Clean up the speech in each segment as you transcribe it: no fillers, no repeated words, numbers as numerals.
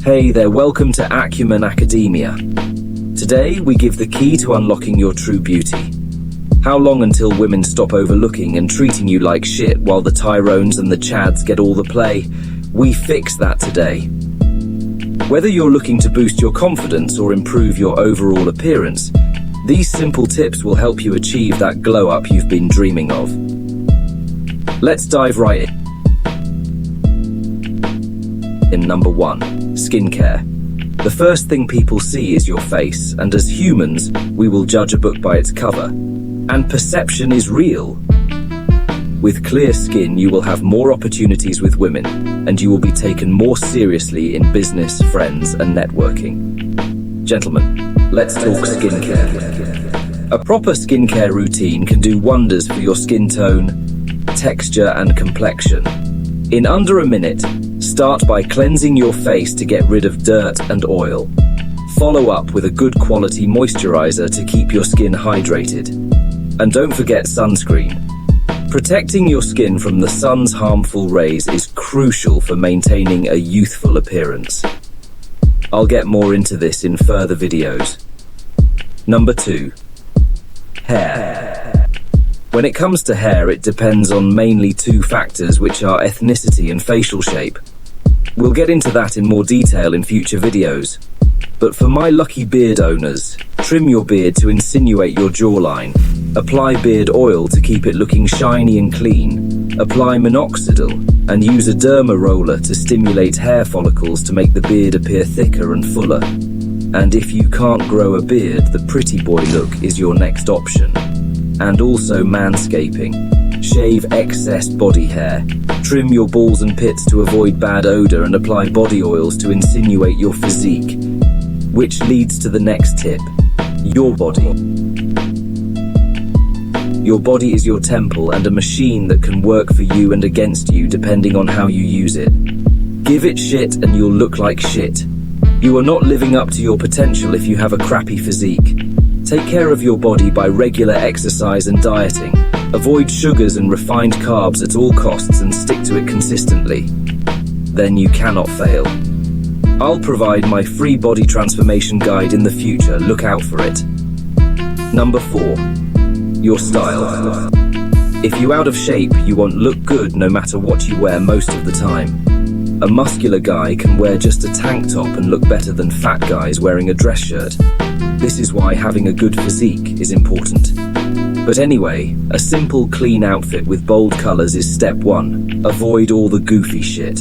Hey there, welcome to Acumen Academia. Today, we give the key to unlocking your true beauty. How long until women stop overlooking and treating you like shit while the Tyrones and the Chads get all the play? We fix that today. Whether you're looking to boost your confidence or improve your overall appearance, these simple tips will help you achieve that glow up you've been dreaming of. Let's dive right in. Number 1, skincare. The first thing people see is your face, and as humans, we will judge a book by its cover. And perception is real. With clear skin, you will have more opportunities with women, and you will be taken more seriously in business, friends, and networking. Gentlemen, let's talk skincare. A proper skincare routine can do wonders for your skin tone, texture, and complexion. In under a minute, start by cleansing your face to get rid of dirt and oil. Follow up with a good quality moisturizer to keep your skin hydrated. And don't forget sunscreen. Protecting your skin from the sun's harmful rays is crucial for maintaining a youthful appearance. I'll get more into this in further videos. Number 2, hair. When it comes to hair, it depends on mainly 2 factors, which are ethnicity and facial shape. We'll get into that in more detail in future videos. But for my lucky beard owners, trim your beard to insinuate your jawline. Apply beard oil to keep it looking shiny and clean. Apply minoxidil and use a derma roller to stimulate hair follicles to make the beard appear thicker and fuller. And if you can't grow a beard, the pretty boy look is your next option. And also manscaping. Shave excess body hair. Trim your balls and pits to avoid bad odor and apply body oils to insinuate your physique. Which leads to the next tip, your body. Your body is your temple and a machine that can work for you and against you depending on how you use it. Give it shit and you'll look like shit. You are not living up to your potential if you have a crappy physique. Take care of your body by regular exercise and dieting. Avoid sugars and refined carbs at all costs and stick to it consistently. Then you cannot fail. I'll provide my free body transformation guide in the future, look out for it. Number 4, your style. If you're out of shape, you won't look good no matter what you wear most of the time. A muscular guy can wear just a tank top and look better than fat guys wearing a dress shirt. This is why having a good physique is important. But anyway, a simple clean outfit with bold colors is step 1. Avoid all the goofy shit.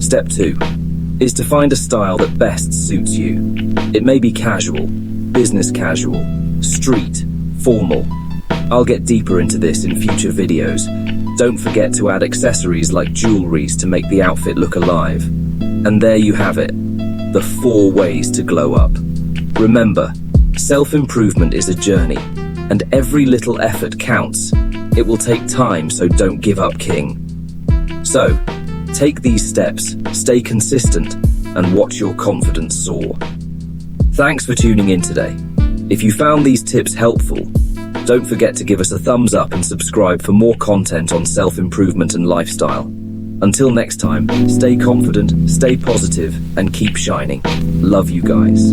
Step 2 is to find a style that best suits you. It may be casual, business casual, street, formal. I'll get deeper into this in future videos. Don't forget to add accessories like jewelries to make the outfit look alive. And there you have it, the 4 ways to glow up. Remember, self-improvement is a journey, and every little effort counts. It will take time, so don't give up, King. So, take these steps, stay consistent, and watch your confidence soar. Thanks for tuning in today. If you found these tips helpful, don't forget to give us a thumbs up and subscribe for more content on self-improvement and lifestyle. Until next time, stay confident, stay positive, and keep shining. Love you guys.